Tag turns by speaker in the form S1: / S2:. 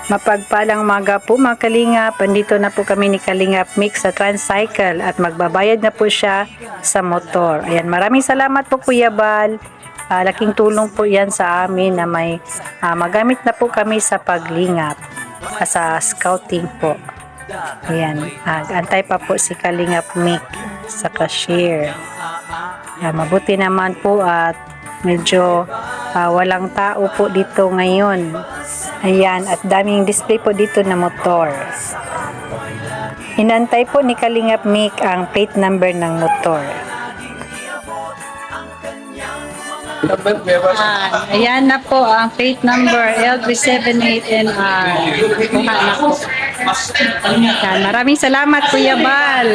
S1: Mapagpalang maga po mga kalingap, andito na po kami ni Kalingap Mix sa tricycle at magbabayad na po siya sa motor. Ayan, maraming salamat po Kuya Bal. Laking tulong po yan sa amin na may magamit na po kami sa paglingap, sa scouting po. Ayan, antay pa po si Kalingap Mix sa cashier. Mabuti naman po at medyo walang tao po dito ngayon. Ayan, at daming display po dito na motor. Inantay po ni Kalingap Mick ang plate number ng motor. Ayan na po ang plate number L378NR. Kuha na po. Ayan, maraming salamat Kuya Bal.